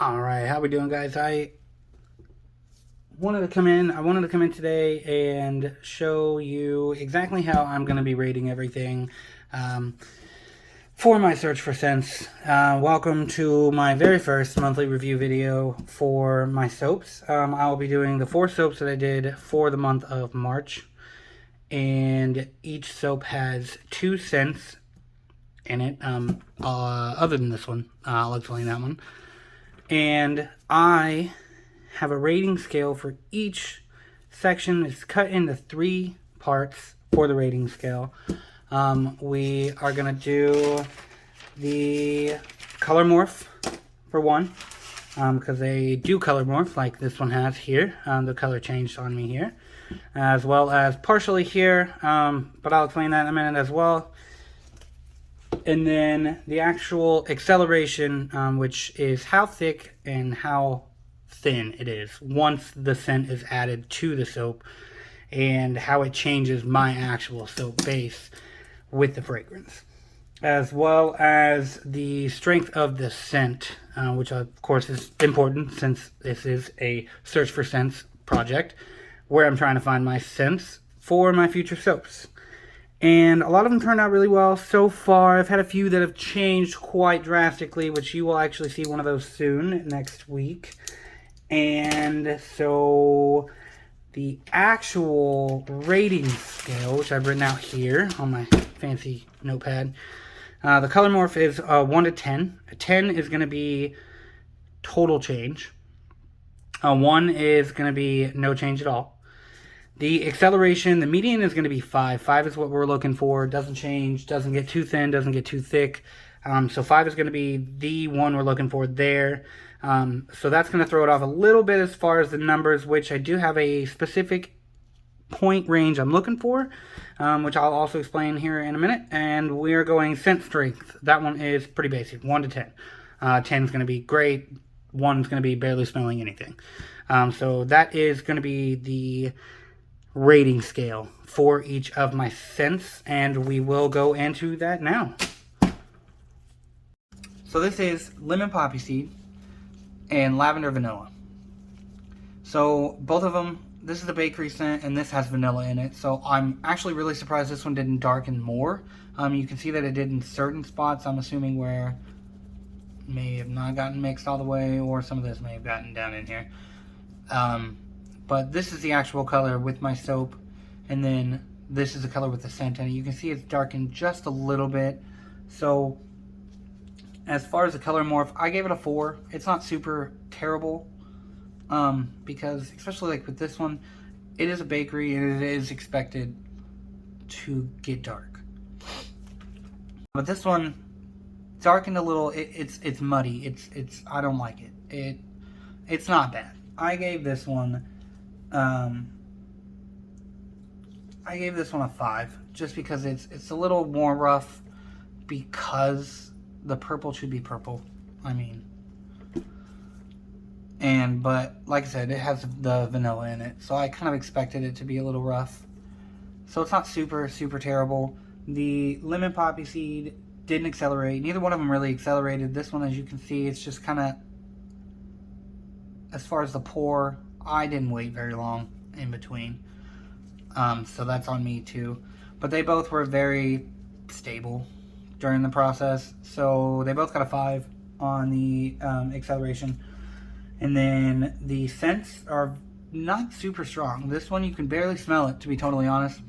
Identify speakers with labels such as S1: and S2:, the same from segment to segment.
S1: All right, how we doing, guys? I wanted to come in today and show you exactly how I'm going to be rating everything um, for my search for scents. Welcome to my very first monthly review video for my soaps. I will be doing the 4 soaps that I did for the month of March, and each soap has 2 scents in it. Other than this one, I'll explain that one. And I have a rating scale for each section. It's cut into 3 parts for the rating scale. We are going to do the color morph for one, because they do color morph like this one has here. The color changed on me here, as well as partially here, but I'll explain that in a minute as well. And then the actual acceleration, which is how thick and how thin it is once the scent is added to the soap, and how it changes my actual soap base with the fragrance, as well as the strength of the scent, which of course is important since this is a search for scents project where I'm trying to find my scents for my future soaps. And a lot of them turned out really well so far. I've had a few that have changed quite drastically, which you will actually see one of those soon, next week. And so the actual rating scale, which I've written out here on my fancy notepad, the color morph is 1 to 10. A 10 is going to be total change. A 1 is going to be no change at all. The acceleration, the median is going to be 5. 5 is what we're looking for. Doesn't change, doesn't get too thin, doesn't get too thick. So 5 is going to be the one we're looking for there. So that's going to throw it off a little bit as far as the numbers, which I do have a specific point range I'm looking for, which I'll also explain here in a minute. And we're going scent strength. That one is pretty basic, 1 to 10. 10 is going to be great. 1 is going to be barely smelling anything. So that is going to be the rating scale for each of my scents, and we will go into that now. So this is lemon poppy seed and lavender vanilla. So both of them, this is a bakery scent and this has vanilla in it, so I'm actually really surprised this one didn't darken more. You can see that it did in certain spots, I'm assuming where it may have not gotten mixed all the way, or some of this may have gotten down in here. But this is the actual color with my soap, and then this is the color with the scent in it. You can see it's darkened just a little bit. So as far as the color morph, I gave it a 4. It's not super terrible, because especially like with this one, it is a bakery and it is expected to get dark. But this one darkened a little. It's muddy. It's I don't like it. It's not bad. I gave this one a 5, just because it's a little more rough, because the purple should be purple. But like I said, it has the vanilla in it, so I kind of expected it to be a little rough. So it's not super terrible. The lemon poppy seed didn't accelerate. Neither one of them really accelerated. This one, as you can see, it's just kind of, as far as the pour, I didn't wait very long in between. So that's on me too. But they both were very stable during the process. So they both got a 5 on the acceleration. And then the scents are not super strong. This one, you can barely smell it, to be totally honest.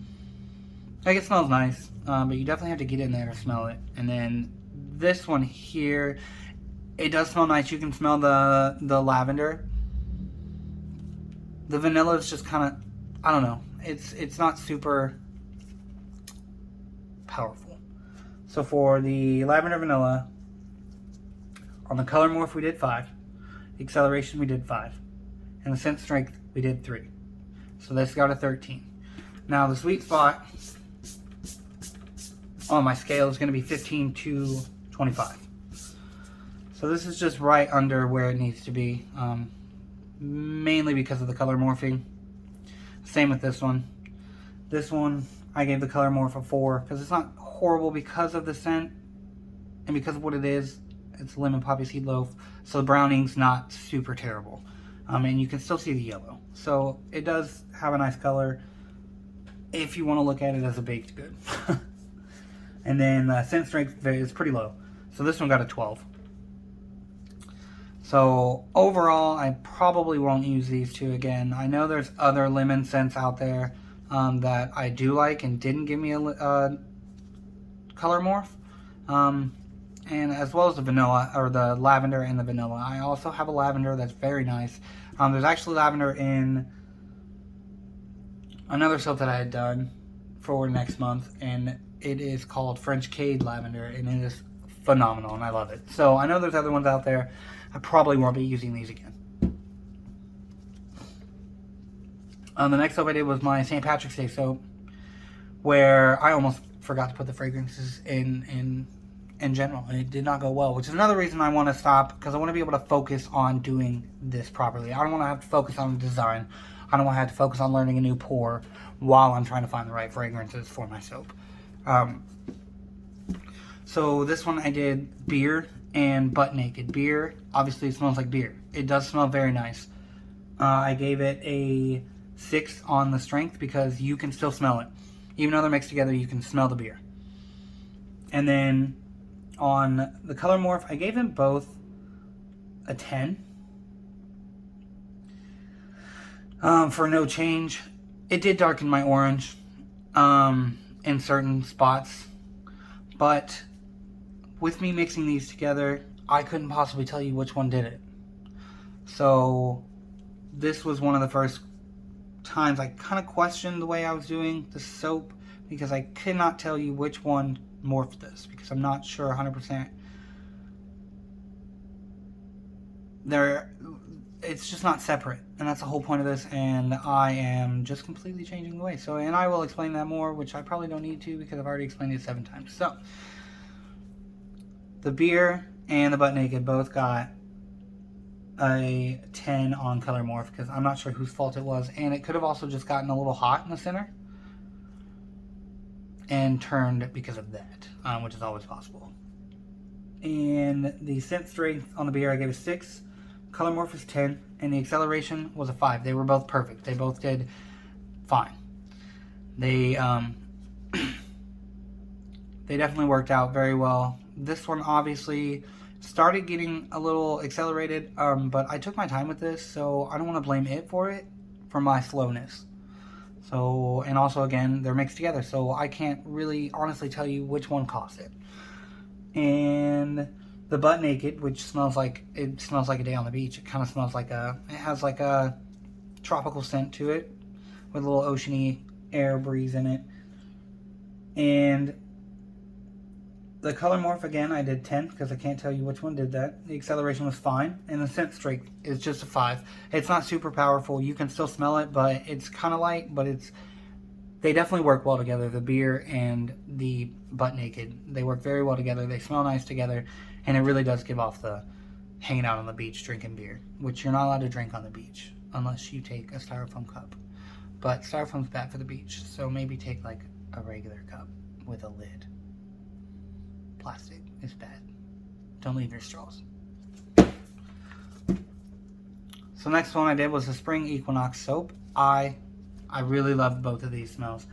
S1: Like, it smells nice, but you definitely have to get in there to smell it. And then this one here, it does smell nice. You can smell the lavender. The vanilla is just kind of, I don't know. It's not super powerful. So for the lavender vanilla, on the color morph we did 5. The acceleration we did 5. And the scent strength we did 3. So this got a 13. Now the sweet spot on my scale is going to be 15 to 25. So this is just right under where it needs to be, mainly because of the color morphing. Same with this one. This one, I gave the color morph a 4, because it's not horrible because of the scent and because of what it is. It's lemon poppy seed loaf, so the browning's not super terrible. And you can still see the yellow. So it does have a nice color if you want to look at it as a baked good. And then scent strength is pretty low. So this one got a 12. So overall, I probably won't use these two again. I know there's other lemon scents out there that I do like and didn't give me a color morph. And as well as the vanilla, or the lavender and the vanilla. I also have a lavender that's very nice. There's actually lavender in another soap that I had done for next month, and it is called French Cade Lavender, and it is phenomenal, and I love it. So I know there's other ones out there. I probably won't be using these again. The next soap I did was my St. Patrick's Day soap, where I almost forgot to put the fragrances in general, and it did not go well, which is another reason I want to stop, because I want to be able to focus on doing this properly. I don't want to have to focus on the design. I don't want to have to focus on learning a new pour while I'm trying to find the right fragrances for my soap. So this one I did beer and butt naked. Beer, obviously it smells like beer. It does smell very nice. I gave it a 6 on the strength because you can still smell it. Even though they're mixed together, you can smell the beer. And then on the color morph, I gave them both a 10. For no change. It did darken my orange in certain spots. But with me mixing these together, I couldn't possibly tell you which one did it. So this was one of the first times I kind of questioned the way I was doing the soap, because I could not tell you which one morphed this, because I'm not sure 100%. It's just not separate, and that's the whole point of this, and I am just completely changing the way. So, and I will explain that more, which I probably don't need to, because I've already explained it 7 times. So, the beer and the butt naked both got a 10 on color morph, because I'm not sure whose fault it was, and it could have also just gotten a little hot in the center and turned because of that, which is always possible. And the scent strength on the beer I gave a 6, color morph is 10, and the acceleration was a 5. They were both perfect. They both did fine. They they definitely worked out very well. This one obviously started getting a little accelerated, but I took my time with this, so I don't want to blame it for my slowness. So, and also again, they're mixed together, so I can't really honestly tell you which one caused it. And the butt naked, which smells like a day on the beach. It kind of smells like it has like a tropical scent to it, with a little oceany air breeze in it. And the color morph, again, I did 10, because I can't tell you which one did that. The acceleration was fine, and the scent strength is just a 5. It's not super powerful. You can still smell it, but it's kind of light, but they definitely work well together, the beer and the butt naked. They work very well together. They smell nice together, and it really does give off the hanging out on the beach drinking beer, which you're not allowed to drink on the beach unless you take a styrofoam cup. But styrofoam's bad for the beach, so maybe take like a regular cup with a lid. Plastic is bad. Don't leave your straws. So next one I did was the Spring Equinox soap. I really loved both of these smells.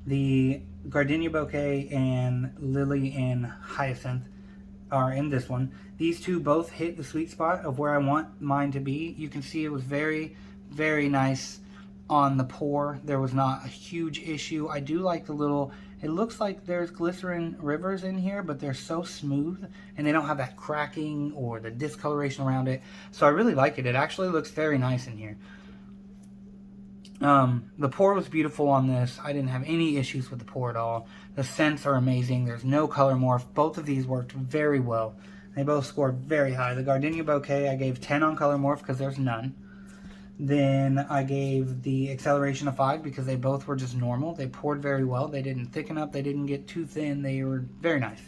S1: The Gardenia Bouquet and Lily and Hyacinth are in this one. These two both hit the sweet spot of where I want mine to be. You can see it was very, very nice on the pour. There was not a huge issue. I do like the little, it looks like there's glycerin rivers in here, but they're so smooth and they don't have that cracking or the discoloration around it. So I really like it. It actually looks very nice in here. The pour was beautiful on this. I didn't have any issues with the pour at all. The scents are amazing. There's no color morph. Both of these worked very well. They both scored very high. The Gardenia Bouquet I gave 10 on color morph because there's none. Then I gave the acceleration a 5 because they both were just normal. They poured very well. They didn't thicken up. They didn't get too thin. They were very nice.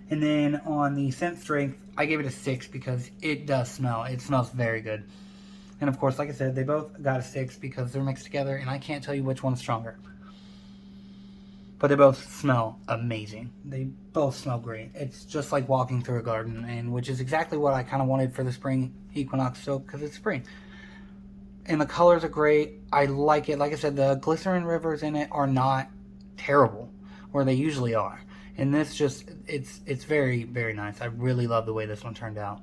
S1: And then on the scent strength, I gave it a 6 because it does smell. It smells very good. And of course, like I said, they both got a 6 because they're mixed together, and I can't tell you which one's stronger. but they both smell amazing. They both smell great. It's just like walking through a garden, and which is exactly what I kind of wanted for the spring Equinox soap, because it's spring. And the colors are great. I like it. Like I said, the glycerin rivers in it are not terrible, where they usually are. And this just, it's very, very nice. I really love the way this one turned out.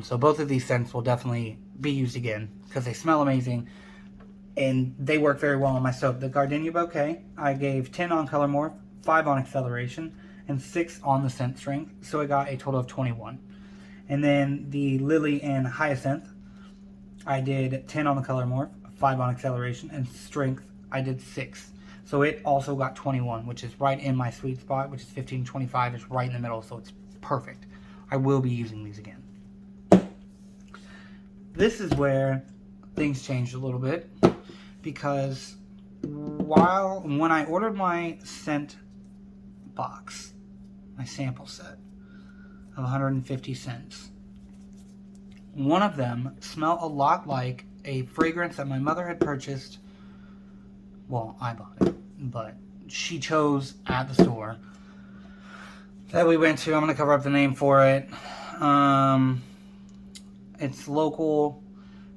S1: So both of these scents will definitely be used again, because they smell amazing. And they work very well on my soap. The Gardenia Bouquet, I gave 10 on Color Morph, 5 on acceleration, and 6 on the scent strength. So I got a total of 21. And then the Lily and Hyacinth, I did 10 on the Color Morph, 5 on acceleration, and strength, I did 6. So it also got 21, which is right in my sweet spot, which is 15 to 25. It's right in the middle, so it's perfect. I will be using these again. This is where things changed a little bit, because when I ordered my scent box, my sample set of 150 scents, one of them smelled a lot like a fragrance that my mother had purchased. Well, I bought it, but she chose at the store that we went to. I'm going to cover up the name for it. It's local.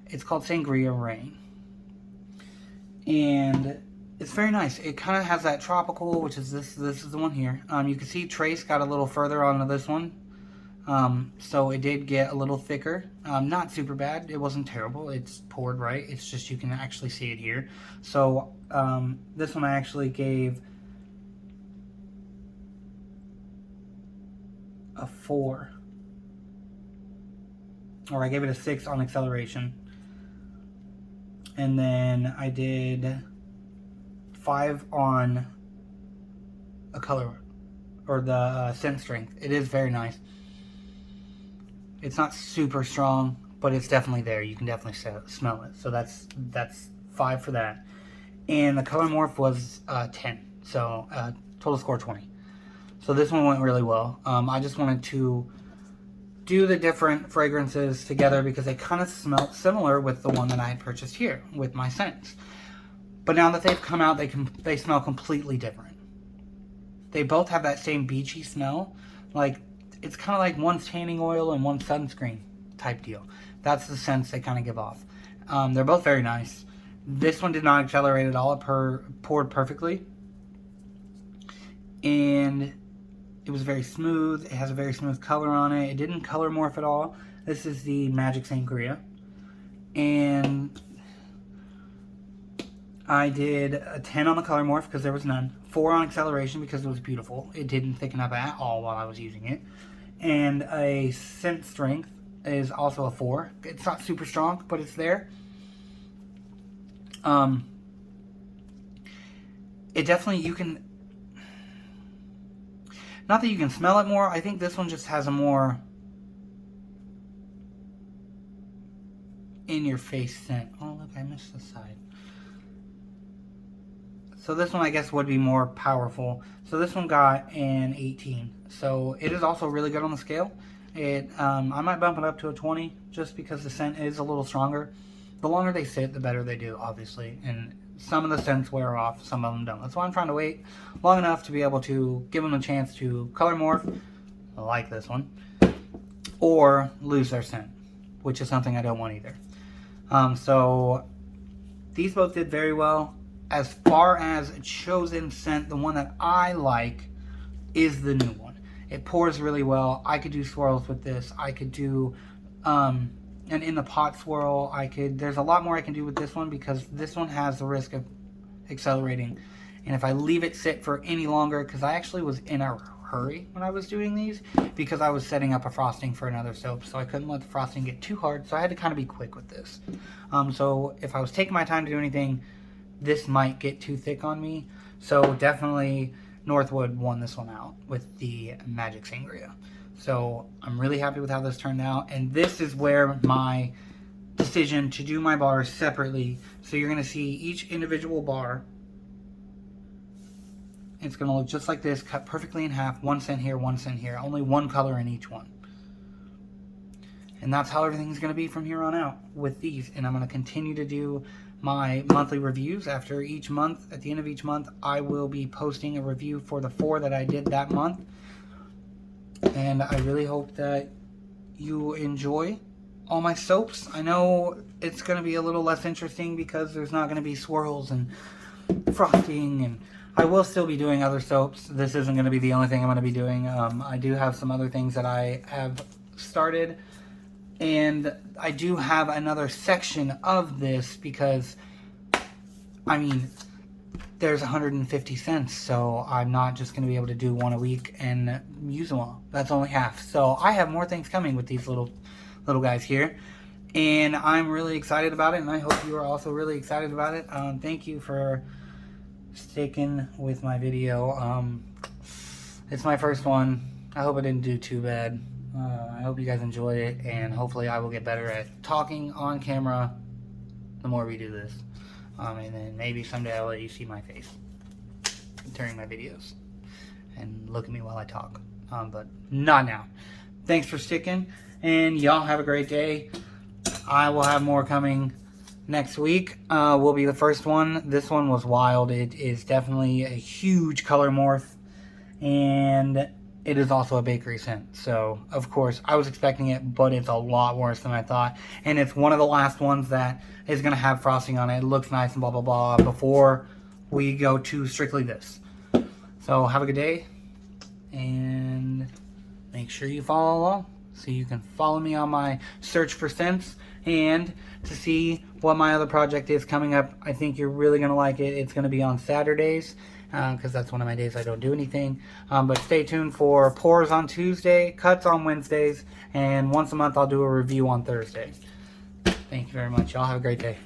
S1: It's called Sangria Rain. And it's very nice. It kind of has that tropical, which is this is the one here. You can see Trace got a little further onto this one. So it did get a little thicker. Not super bad. It wasn't terrible. It's poured right. It's just you can actually see it here. So this one I actually gave a 4. Or I gave it a 6 on acceleration. And then I did 5 on a color, or the scent strength. It is very nice. It's not super strong, but it's definitely there. You can definitely smell it. So that's 5 for that. And the Color Morph was 10. So total score 20. So this one went really well. I just wanted to do the different fragrances together because they kind of smell similar with the one that I had purchased here with my scents. But now that they've come out, they smell completely different. They both have that same beachy smell. Like, it's kind of like one's tanning oil and one's sunscreen type deal. That's the scents they kind of give off. They're both very nice. This one did not accelerate at all. It poured perfectly. And it was very smooth. It has a very smooth color on it. It didn't color morph at all. This is the Magic Sangria. And I did a 10 on the color morph because there was none. 4 on acceleration because it was beautiful. It didn't thicken up at all while I was using it. And a scent strength is also a 4. It's not super strong, but it's there. It definitely, you can, not that you can smell it more. I think this one just has a more in-your-face scent. Oh, look, I missed the side. So this one, I guess, would be more powerful. So this one got an 18. So it is also really good on the scale. I might bump it up to a 20 just because the scent is a little stronger. The longer they sit, the better they do, obviously. And some of the scents wear off, some of them don't. That's why I'm trying to wait long enough to be able to give them a chance to color morph, like this one, or lose their scent, which is something I don't want either. So these both did very well. As far as chosen scent, the one that I like is the new one. It pours really well. I could do swirls with this. I could do an in the pot swirl. There's a lot more I can do with this one because this one has the risk of accelerating. And if I leave it sit for any longer, because I actually was in a hurry when I was doing these because I was setting up a frosting for another soap, so I couldn't let the frosting get too hard, so I had to kind of be quick with this. So if I was taking my time to do anything, this might get too thick on me. So definitely Northwood won this one out with the Magic Sangria. So I'm really happy with how this turned out. And this is where my decision to do my bars separately. So you're going to see each individual bar. It's going to look just like this, cut perfectly in half. 1 cent here, 1 cent here. Only one color in each one. And that's how everything's going to be from here on out with these. And I'm going to continue to do my monthly reviews. After each month, at the end of each month, I will be posting a review for the 4 that I did that month. And I really hope that you enjoy all my soaps. I know it's going to be a little less interesting because there's not going to be swirls and frosting, and I will still be doing other soaps. This isn't going to be the only thing I'm going to be doing. I do have some other things that I have started, and I do have another section of this because, I mean, there's 150 cents, so I'm not just going to be able to do one a week and use them all. That's only half. So I have more things coming with these little guys here, and I'm really excited about it, and I hope you are also really excited about it. Thank you for sticking with my video. It's my first one. I hope I didn't do too bad. I hope you guys enjoy it, and hopefully I will get better at talking on camera the more we do this. And then maybe someday I'll let you see my face during my videos and look at me while I talk. But not now. Thanks for sticking, and y'all have a great day. I will have more coming next week. Will be the first one. This one was wild. It is definitely a huge color morph, and it is also a bakery scent. So, of course, I was expecting it, but it's a lot worse than I thought. And it's one of the last ones that is going to have frosting on it. It looks nice and blah, blah, blah before we go to strictly this. So, have a good day, and make sure you follow along so you can follow me on my search for scents and to see what my other project is coming up. I think you're really going to like it. It's going to be on Saturdays because that's one of my days I don't do anything. But stay tuned for pours on Tuesday, cuts on Wednesdays, and once a month I'll do a review on Thursday. Thank you very much. Y'all have a great day.